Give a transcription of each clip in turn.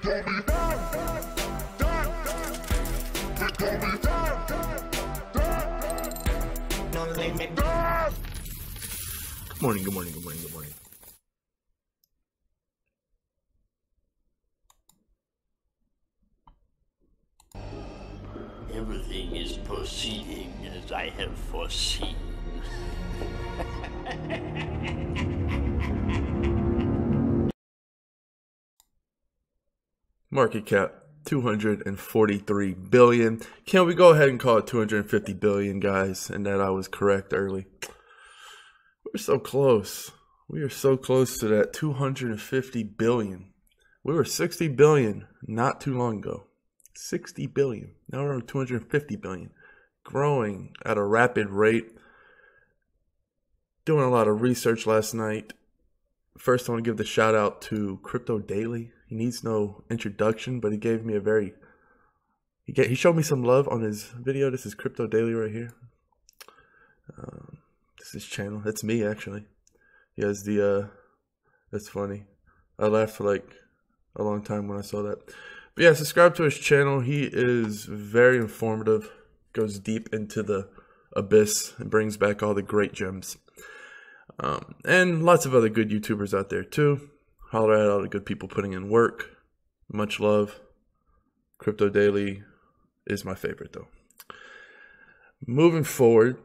Good morning, good morning, good morning, good morning. Everything is proceeding as I have foreseen. Market cap 243 billion. Can we go ahead and call it 250 billion, guys? And that I was correct early. We're so close. We are so close to that 250 billion. We were 60 billion not too long ago. 60 billion. Now we're on 250 billion. Growing at a rapid rate. Doing a lot of research last night. First, I want to give the shout out to Crypto Daily. He needs no introduction, but he gave me a very... He showed me some love on his video. This is Crypto Daily right here. This is his channel. That's me, actually. He has the... That's funny. I laughed for like a long time when I saw that. But yeah, subscribe to his channel. He is very informative. Goes deep into the abyss and brings back all the great gems. And lots of other good YouTubers out there too. Holler at all the good people putting in work. Much love. Crypto Daily is my favorite though. Moving forward,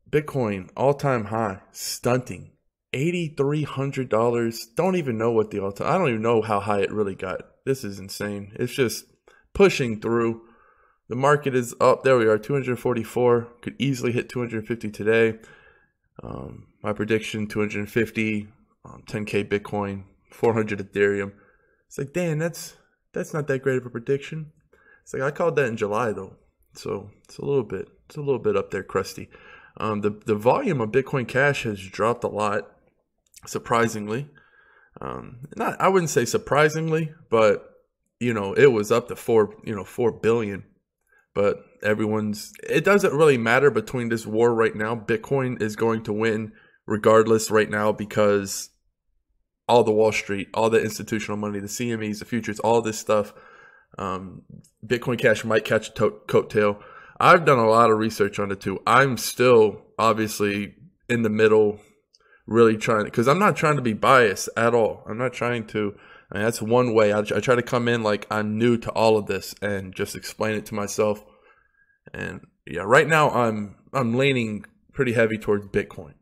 Bitcoin all-time high, stunting. $8,300. Don't even know what the all-time. I don't even know how high it really got. This is insane. It's just pushing through. The market is up. There we are, 244. Could easily hit 250 today. My prediction, 250, 10K Bitcoin, 400 Ethereum. It's like, damn, that's not that great of a prediction. It's like I called that in July though, so it's a little bit up there, crusty. The volume of Bitcoin Cash has dropped a lot, surprisingly. I wouldn't say surprisingly, but you know, it was up to 4 billion. But it doesn't really matter between this war right now. Bitcoin is going to win regardless right now because all the Wall Street, all the institutional money, the CMEs, the futures, all this stuff, Bitcoin Cash might catch a coattail. I've done a lot of research on it too. I'm still obviously in the middle, really trying, because I'm not trying to be biased at all. I'm not trying to. I mean, that's one way. I try to come in like I'm new to all of this and just explain it to myself. And yeah, right now I'm leaning pretty heavy towards Bitcoin.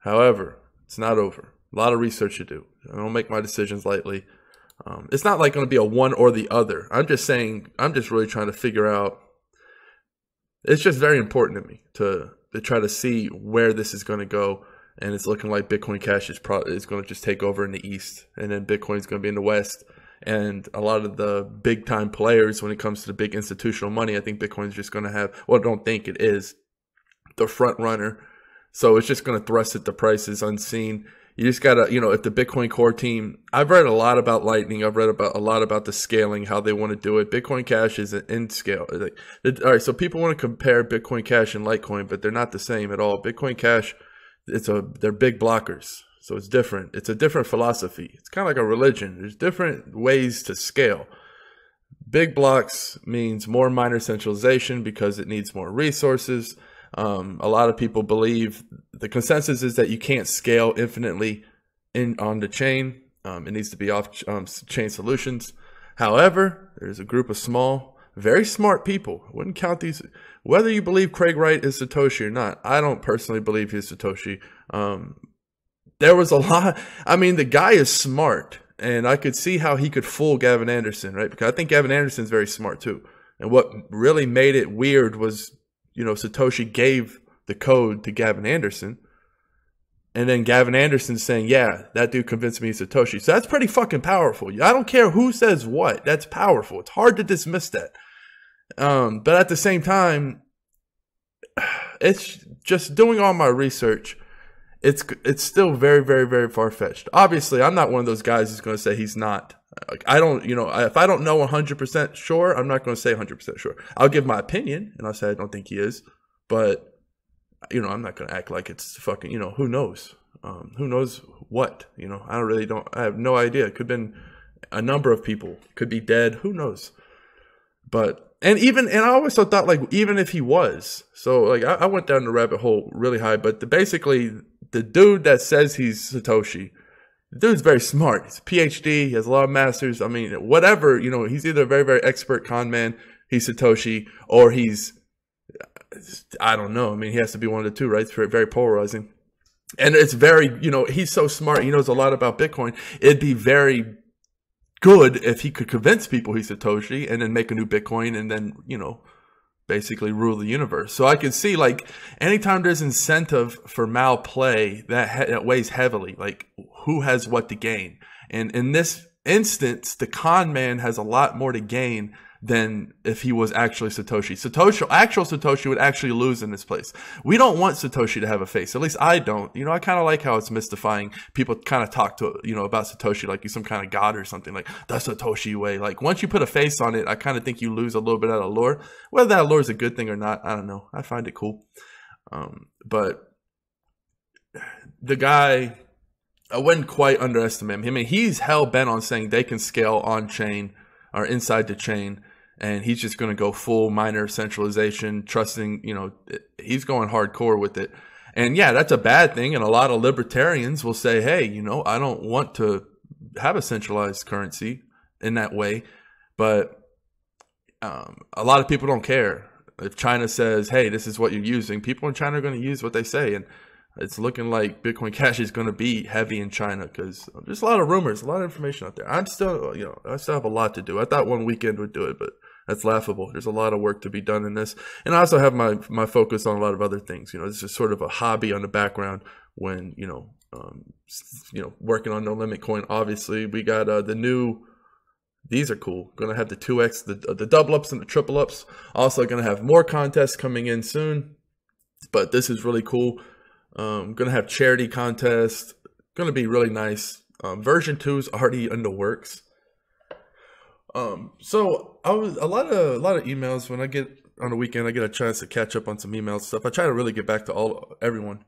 However, it's not over. A lot of research to do. I don't make my decisions lightly. It's not like going to be a one or the other. I'm just saying, I'm just really trying to figure out. It's just very important to me to try to see where this is going to go. And it's looking like Bitcoin Cash is going to just take over in the East. And then Bitcoin is going to be in the West. And a lot of the big time players, when it comes to the big institutional money, I think Bitcoin is just going to have, well, I don't think it is, the front runner. So it's just going to thrust at the prices unseen. You just got to, if the Bitcoin core team, I've read a lot about Lightning. I've read a lot about the scaling, how they want to do it. Bitcoin Cash is an in scale. All right, so people want to compare Bitcoin Cash and Litecoin, but they're not the same at all. Bitcoin Cash, they're big blockers. So it's different. It's a different philosophy. It's kind of like a religion. There's different ways to scale. Big blocks means more miner centralization because it needs more resources. A lot of people believe the consensus is that you can't scale infinitely on the chain. It needs to be off-chain solutions. However, there's a group of small, very smart people. I wouldn't count these. Whether you believe Craig Wright is Satoshi or not, I don't personally believe he's Satoshi. There was a lot. I mean, the guy is smart, and I could see how he could fool Gavin Anderson, right? Because I think Gavin Anderson's very smart too. And what really made it weird was, Satoshi gave the code to Gavin Anderson, and then Gavin Anderson saying, yeah, that dude convinced me he's Satoshi. So that's pretty fucking powerful. I don't care who says what. That's powerful. It's hard to dismiss that. But at the same time, it's just doing all my research. It's still very, very, very far-fetched. Obviously, I'm not one of those guys who's going to say he's not. I don't, if I don't know 100% sure, I'm not going to say 100% sure. I'll give my opinion, and I'll say I don't think he is. But, I'm not going to act like it's fucking, who knows? Who knows what? I have no idea. It could have been A number of people could be dead. Who knows? But and I always thought like even if he was, so like I went down the rabbit hole really high. But basically, the dude that says he's Satoshi, the dude's very smart. He's a PhD. He has a lot of masters. I mean, whatever, you know, he's either a very, very expert con man, he's Satoshi, or he's, I don't know. I mean, he has to be one of the two, right? It's very polarizing. And it's very, you know, he's so smart. He knows a lot about Bitcoin. It'd be very good if he could convince people he's Satoshi and then make a new Bitcoin and then, you know, basically rule the universe. So I can see, like, anytime there's incentive for mal play, that weighs heavily. Like, who has what to gain? And in this instance, the con man has a lot more to gain than if he was actually Satoshi. Actual Satoshi would actually lose in this place. We don't want Satoshi to have a face. At least I don't. You know, I kind of like how it's mystifying. People kind of talk to, you know, about Satoshi like he's some kind of god or something, like the Satoshi way. Like, once you put a face on it, I kind of think you lose a little bit out of lore. Whether that lore is a good thing or not, I don't know. I find it cool. But the guy, I wouldn't quite underestimate him. I mean, he's hell bent on saying they can scale on chain or inside the chain, and he's just going to go full miner centralization, trusting, you know, he's going hardcore with it. And yeah, that's a bad thing. And a lot of libertarians will say, hey, you know, I don't want to have a centralized currency in that way. But a lot of people don't care. If China says, hey, this is what you're using, people in China are going to use what they say. And it's looking like Bitcoin Cash is going to be heavy in China because there's a lot of rumors, a lot of information out there. I'm still, you know, I still have a lot to do. I thought one weekend would do it, but that's laughable. There's a lot of work to be done in this. And I also have my focus on a lot of other things. You know, it's just sort of a hobby on the background when, you know, working on No Limit Coin. Obviously, we got the new, these are cool. Going to have the 2x, the double ups and the triple ups. Also going to have more contests coming in soon. But this is really cool. Going to have charity contest. Going to be really nice. Version 2 is already in the works. So I was a lot of emails. When I get on the weekend, I get a chance to catch up on some emails and stuff. I try to really get back to everyone.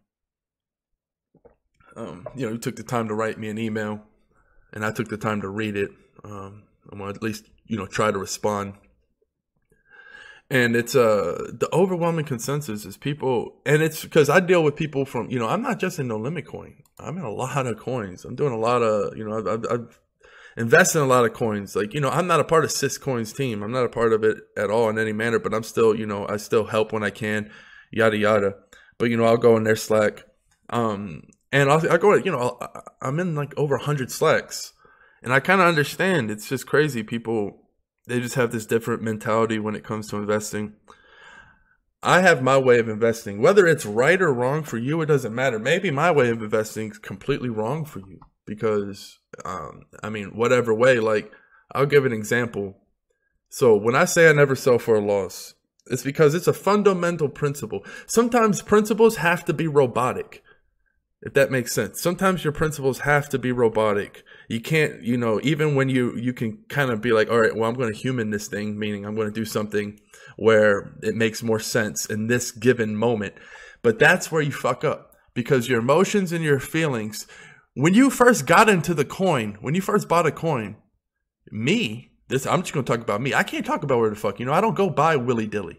You know, who took the time to write me an email, and I took the time to read it. I'm gonna at least, you know, try to respond. And it's the overwhelming consensus is people, and it's because I deal with people from, you know, I'm not just in No Limit Coin. I'm in a lot of coins. I'm doing a lot of, you know, I've invested in a lot of coins. Like, you know, I'm not a part of Syscoin's team. I'm not a part of it at all in any manner, but I'm still, you know, I still help when I can, yada, yada. But, you know, I'll go in their Slack. And I go, you know, I'm in like over 100 Slacks. And I kind of understand. It's just crazy. People, they just have this different mentality when it comes to investing. I have my way of investing. Whether it's right or wrong for you, it doesn't matter. Maybe my way of investing is completely wrong for you because, I mean, whatever way, like, I'll give an example. So when I say I never sell for a loss, it's because it's a fundamental principle. Sometimes principles have to be robotic, if that makes sense. Sometimes your principles have to be robotic. You can't, you know, even when you can kind of be like, all right, well, I'm going to human this thing, meaning I'm going to do something where it makes more sense in this given moment. But that's where you fuck up because your emotions and your feelings, when you first got into the coin, when you first bought a coin, I'm just going to talk about me. I can't talk about where the fuck, you know, I don't go buy willy-dilly.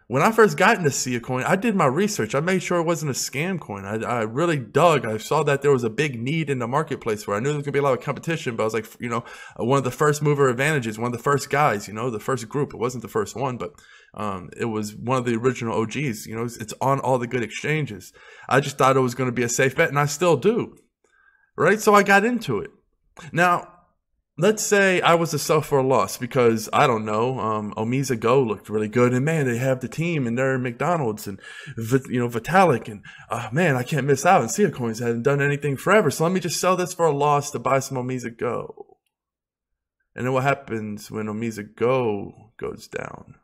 When I first got into see a coin, I did my research. I made sure it wasn't a scam coin. I really dug. I saw that there was a big need in the marketplace where I knew there was going to be a lot of competition, but I was like, you know, one of the first mover advantages, one of the first guys, you know, the first group. It wasn't the first one, but it was one of the original OGs. You know, it's on all the good exchanges. I just thought it was going to be a safe bet, and I still do. Right? So I got into it. Now, let's say I was a sell for a loss because, I don't know, Omisa Go looked really good. And, man, they have the team and they're McDonald's and, you know, Vitalik. And, man, I can't miss out. And Sia Coins hasn't done anything forever. So let me just sell this for a loss to buy some Omisa Go. And then what happens when Omisa Go goes down?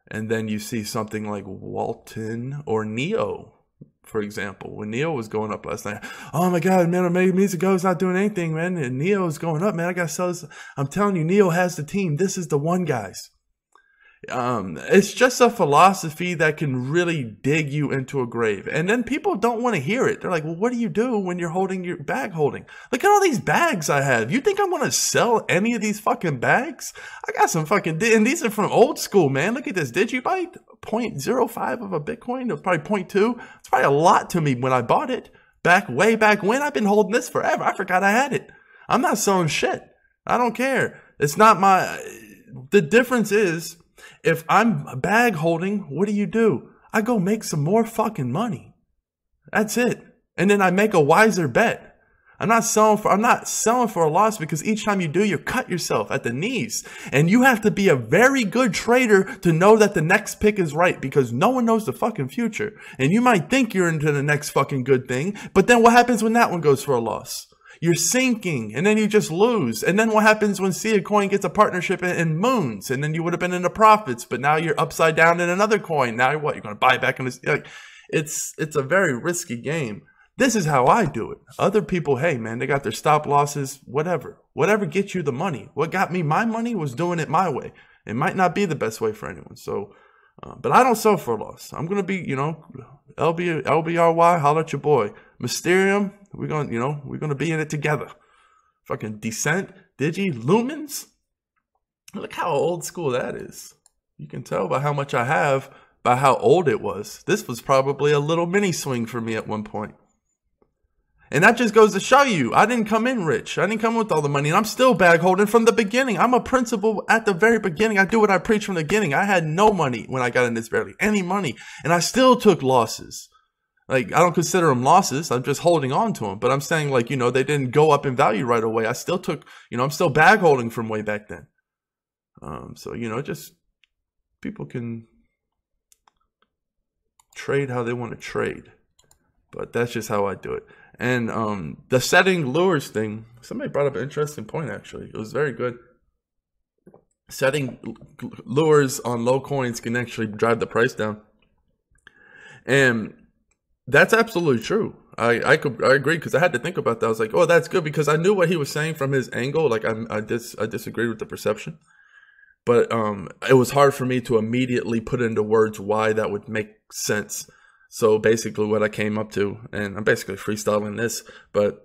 And then you see something like Walton or Neo. For example, when Neo was going up last night, oh my God, man, Omisa Go's not doing anything, man. And Neo is going up, man. I got to sell this. I'm telling you, Neo has the team. This is the one, guys. It's just a philosophy that can really dig you into a grave. And then people don't want to hear it. They're like, well, what do you do when you're holding your bag holding? Look at all these bags I have. You think I'm going to sell any of these fucking bags? I got some fucking, and these are from old school, man. Look at this Digibyte, 0.05 of a Bitcoin. It was probably 0.2. It's probably a lot to me when I bought it. Way back when. I've been holding this forever. I forgot I had it. I'm not selling shit. I don't care. It's not the difference is, if I'm bag holding, what do? I go make some more fucking money. That's it. And then I make a wiser bet. I'm not selling for a loss, because each time you do, you cut yourself at the knees. And you have to be a very good trader to know that the next pick is right, because no one knows the fucking future. And you might think you're into the next fucking good thing, but then what happens when that one goes for a loss? You're sinking, and then you just lose. And then what happens when Sia Coin gets a partnership in moons, and then you would have been in the profits, but now you're upside down in another coin. Now what? You're going to buy back in this? Like, it's a very risky game. This is how I do it. Other people, hey man, they got their stop losses, whatever gets you the money. What got me my money was doing it my way. It might not be the best way for anyone. So, but I don't sell for a loss. I'm going to be, LBRY, holler at your boy. Mysterium, we're gonna be in it together. Fucking Descent, Digi, Lumens. Look how old school that is. You can tell by how much I have, by how old it was. This was probably a little mini swing for me at one point. And that just goes to show you, I didn't come in rich. I didn't come with all the money, and I'm still bag holding from the beginning. I'm a principal at the very beginning. I do what I preach from the beginning. I had no money when I got in this, barely any money, and I still took losses. Like, I don't consider them losses. I'm just holding on to them. But I'm saying, like, they didn't go up in value right away. I still took, I'm still bag holding from way back then. So, just people can trade how they want to trade. But that's just how I do it. And the setting lures thing, somebody brought up an interesting point, actually. It was very good. Setting lures on low coins can actually drive the price down. And that's absolutely true. I agree, because I had to think about that. I was like, oh, that's good, because I knew what he was saying from his angle. Like, I disagreed with the perception, but it was hard for me to immediately put into words why that would make sense. So basically, what I came up to, and I'm basically freestyling this, but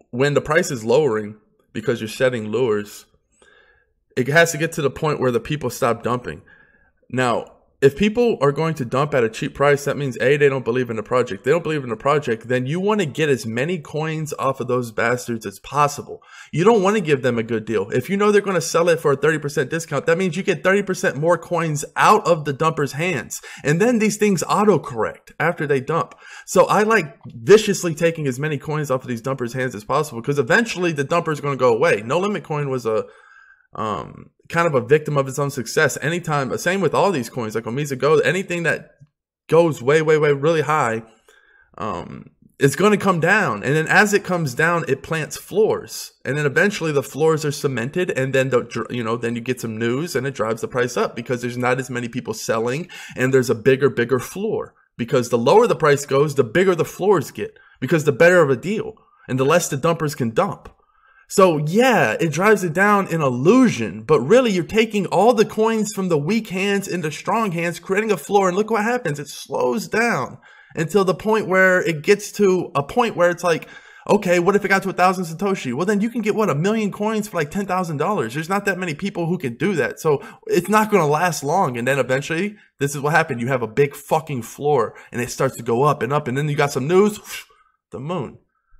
when the price is lowering because you're setting lures, it has to get to the point where the people stop dumping. Now, if people are going to dump at a cheap price, that means A, they don't believe in the project. They don't believe in the project, then you want to get as many coins off of those bastards as possible. You don't want to give them a good deal. If you know they're going to sell it for a 30% discount, that means you get 30% more coins out of the dumper's hands. And then these things autocorrect after they dump. So I like viciously taking as many coins off of these dumpers' hands as possible, because eventually the dumper is going to go away. No Limit Coin was a kind of a victim of its own success. Anytime, same with all these coins, like Omisa Go, anything that goes way really high, it's going to come down. And then as it comes down, it plants floors. And then eventually the floors are cemented, and then then you get some news, and it drives the price up, because there's not as many people selling, and there's a bigger floor. Because the lower the price goes, the bigger the floors get, because the better of a deal, and the less the dumpers can dump. So yeah, it drives it down in illusion, but really you're taking all the coins from the weak hands into strong hands, creating a floor, and look what happens. It slows down until the point where it gets to a point where it's like, okay, what if it got to 1,000 Satoshi? Well, then you can get, what, 1,000,000 coins for like $10,000. There's not that many people who can do that. So it's not going to last long. And then eventually, this is what happened. You have a big fucking floor, and it starts to go up and up. And then you got some news, the moon.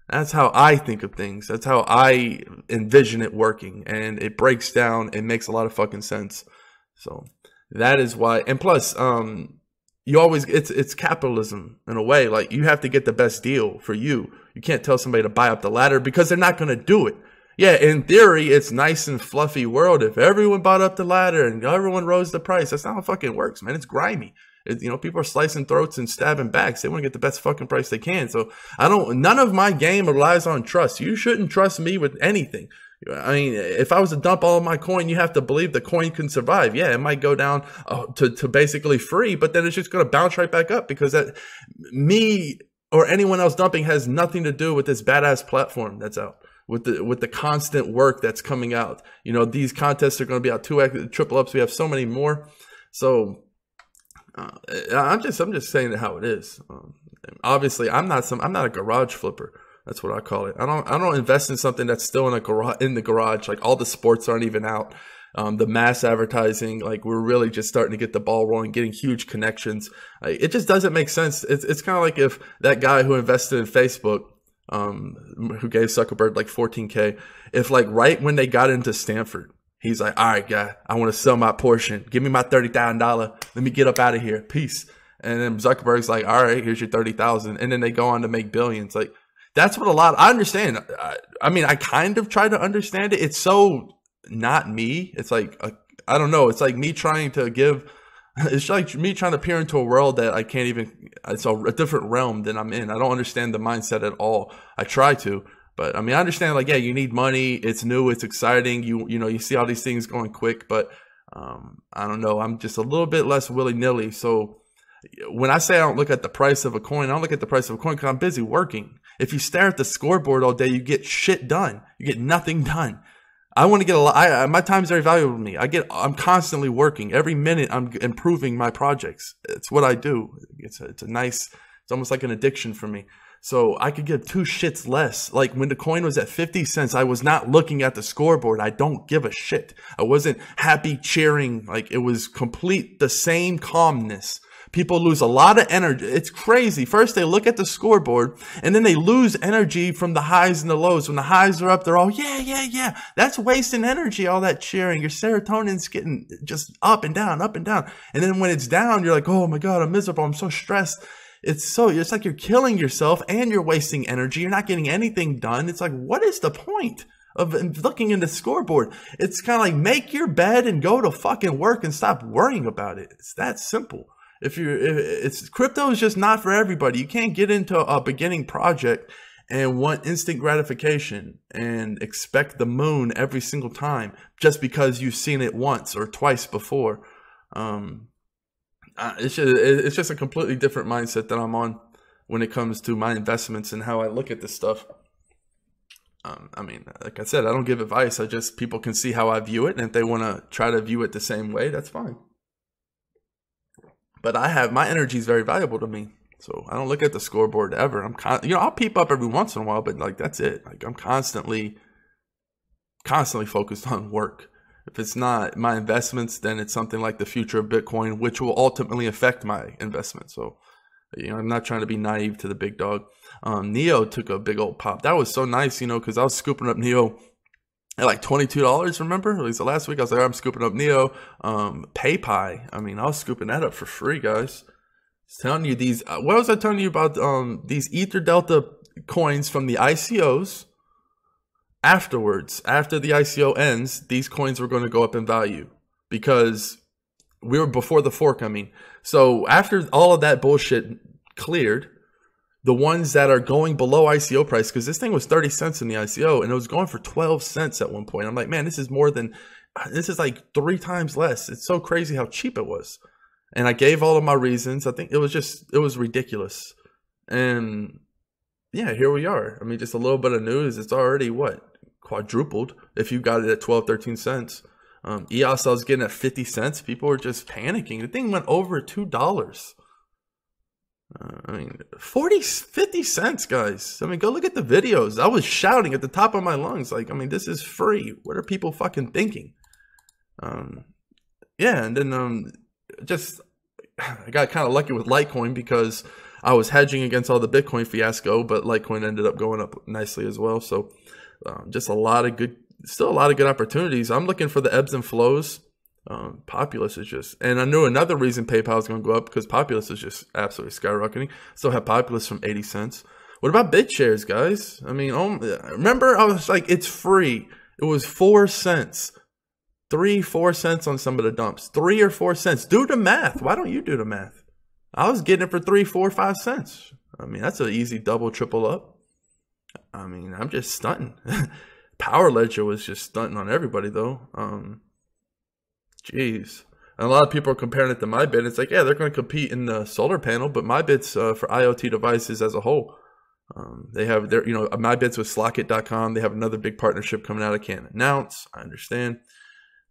That's how I think of things. That's how I envision it working. And it breaks down. It makes a lot of fucking sense. So that is why. And plus, you always, it's capitalism in a way. Like, you have to get the best deal for you. You can't tell somebody to buy up the ladder, because they're not going to do it. Yeah, in theory, it's nice and fluffy world if everyone bought up the ladder and everyone rose the price. That's not how it fucking works, man. It's grimy. People are slicing throats and stabbing backs. They want to get the best fucking price they can. So none of my game relies on trust. You shouldn't trust me with anything. I mean, if I was to dump all of my coin, you have to believe the coin can survive. Yeah, it might go down to basically free, but then it's just going to bounce right back up, because me or anyone else dumping has nothing to do with this badass platform that's out. with the constant work that's coming out. You know, these contests are going to be out 2x, triple ups. We have so many more. So I'm just saying it how it is. Obviously, I'm not a garage flipper. That's what I call it. I don't invest in something that's still in the garage. Like all the sports aren't even out. The mass advertising, like we're really just starting to get the ball rolling, getting huge connections. It just doesn't make sense. It's kind of like if that guy who invested in Facebook, who gave Zuckerberg like 14K, if like right when they got into Stanford, he's like, all right, guy, I want to sell my portion. Give me my $30,000. Let me get up out of here. Peace. And then Zuckerberg's like, all right, here's your 30,000. And then they go on to make billions. Like that's what I understand. I mean, I kind of try to understand it. It's so not me. It's like, I don't know. It's like me trying to it's like me trying to peer into a world that I can't even, it's a different realm than I'm in. I don't understand the mindset at all. I try to, but I mean, I understand like, yeah, you need money. It's new. It's exciting. You know, you see all these things going quick, but I don't know. I'm just a little bit less willy-nilly. So when I say I don't look at the price of a coin, I don't look at the price of a coin because I'm busy working. If you stare at the scoreboard all day, you get shit done. You get nothing done. I want to get a lot. My time is very valuable to me. I'm constantly working. Every minute I'm improving my projects. It's what I do. It's almost like an addiction for me. So I could give two shits less. Like when the coin was at 50 cents, I was not looking at the scoreboard. I don't give a shit. I wasn't happy cheering. Like it was the same calmness. People lose a lot of energy. It's crazy. First, they look at the scoreboard, and then they lose energy from the highs and the lows. When the highs are up, they're all, yeah. That's wasting energy, all that cheering. Your serotonin's getting just up and down, up and down. And then when it's down, you're like, oh my God, I'm miserable. I'm so stressed. It's like you're killing yourself and you're wasting energy. You're not getting anything done. It's like, what is the point of looking in the scoreboard? It's kind of like make your bed and go to fucking work and stop worrying about it. It's that simple. Crypto is just not for everybody. You can't get into a beginning project and want instant gratification and expect the moon every single time just because you've seen it once or twice before. It's just a completely different mindset that I'm on when it comes to my investments and how I look at this stuff. I mean, like I said, I don't give advice. People can see how I view it, and if they want to try to view it the same way, that's fine. But my energy is very valuable to me. So I don't look at the scoreboard ever. I'll peep up every once in a while, but like, that's it. Like I'm constantly focused on work. If it's not my investments, then it's something like the future of Bitcoin, which will ultimately affect my investment. So, I'm not trying to be naive to the big dog. Neo took a big old pop. That was so nice, because I was scooping up Neo at like $22, remember? At least the last week, I was like, I'm scooping up Neo. PayPal, I was scooping that up for free, guys. I was telling you these, what was I telling you about these EtherDelta coins from the ICOs? Afterwards, after the ICO ends, these coins were going to go up in value because we were before the fork, So after all of that bullshit cleared, the ones that are going below ICO price, because this thing was 30 cents in the ICO and it was going for 12 cents at one point. I'm like, man, this is like 3 times less. It's so crazy how cheap it was. And I gave all of my reasons. I think it was ridiculous. And yeah, here we are. Just a little bit of news. It's already quadrupled if you got it at 12, 13 cents. EOS I was getting at 50 cents. People were just panicking. The thing went over $2. 50 cents, guys. Go look at the videos. I was shouting at the top of my lungs. Like, this is free. What are people fucking thinking? Yeah, and then I got kind of lucky with Litecoin because I was hedging against all the Bitcoin fiasco, but Litecoin ended up going up nicely as well. So just still a lot of good opportunities. I'm looking for the ebbs and flows. Populous is and I knew another reason PayPal is going to go up because Populous is just absolutely skyrocketing. Still have Populous from 80 cents. What about BitShares, guys? Remember I was like, it's free. It was 4 cents. 4 cents on some of the dumps. 3 or 4 cents. Do the math. Why don't you do the math? I was getting it for 3, 4, 5 cents. That's an easy double, triple up. I'm just stunting. Power Ledger was just stunting on everybody though. Jeez. And a lot of people are comparing it to MyBit. It's like, yeah, they're going to compete in the solar panel, but MyBit's for IoT devices as a whole. They have their, you know, my bids with Slockit.com. They have another big partnership coming out. I can't announce. I understand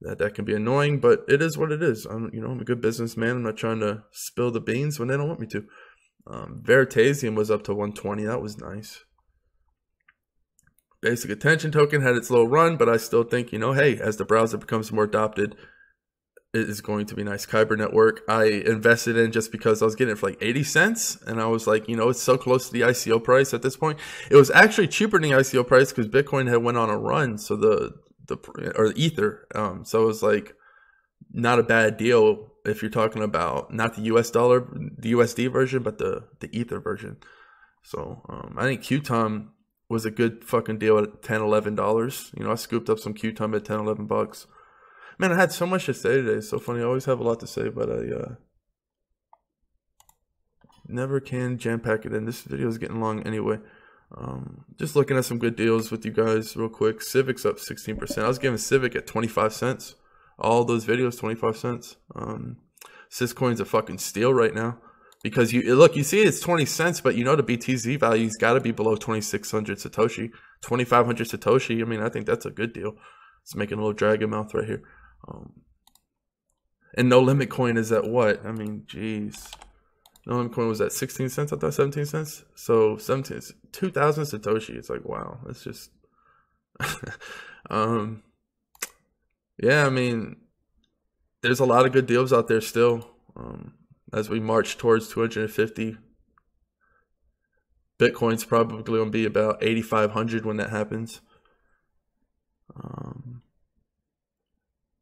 that can be annoying, but it is what it is. I'm a good businessman. I'm not trying to spill the beans when they don't want me to. Veritasium was up to 120. That was nice. Basic Attention Token had its little run, but I still think, hey, as the browser becomes more adopted, it is going to be nice. Kyber Network, I invested in just because I was getting it for like 80 cents. And I was like, it's so close to the ICO price at this point. It was actually cheaper than the ICO price because Bitcoin had went on a run. So the Ether. So it was like not a bad deal if you're talking about not the US dollar, the USD version, but the Ether version. So I think QTOM was a good fucking deal at $10, $11. I scooped up some QTOM at 10, 11 bucks. Man, I had so much to say today. It's so funny. I always have a lot to say, but I never can jam pack it in. This video is getting long anyway. Just looking at some good deals with you guys real quick. Civic's up 16%. I was giving Civic at 25 cents. All those videos, 25 cents. Syscoin's a fucking steal right now. Because you see it's 20 cents, but the BTC value's got to be below 2,600 Satoshi. 2,500 Satoshi, I mean, I think that's a good deal. It's making a little dragon mouth right here. And No Limit Coin is at what? I mean, jeez. No Limit Coin was at 16 cents, I thought 17 cents. So 2,000 Satoshi. It's like, wow, it's just yeah, I mean, there's a lot of good deals out there still. As we march towards 250. Bitcoin's probably going to be about 8,500 when that happens.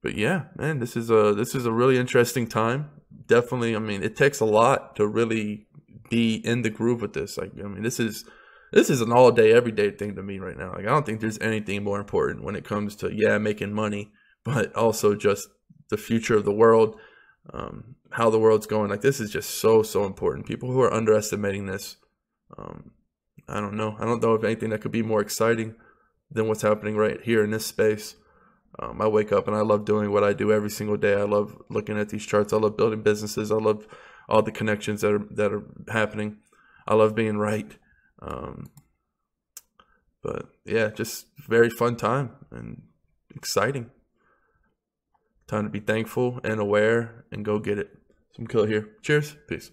But yeah, man, this is a really interesting time. Definitely, I mean, it takes a lot to really be in the groove with this. Like, I mean, this is an all day, everyday thing to me right now. Like, I don't think there's anything more important when it comes to making money, but also just the future of the world, how the world's going. Like, this is just so important. People who are underestimating this, I don't know. I don't know of anything that could be more exciting than what's happening right here in this space. I wake up and I love doing what I do every single day. I love looking at these charts. I love building businesses. I love all the connections that are happening. I love being right. But yeah, just very fun time and exciting. Time to be thankful and aware and go get it. Some killer here. Cheers. Peace.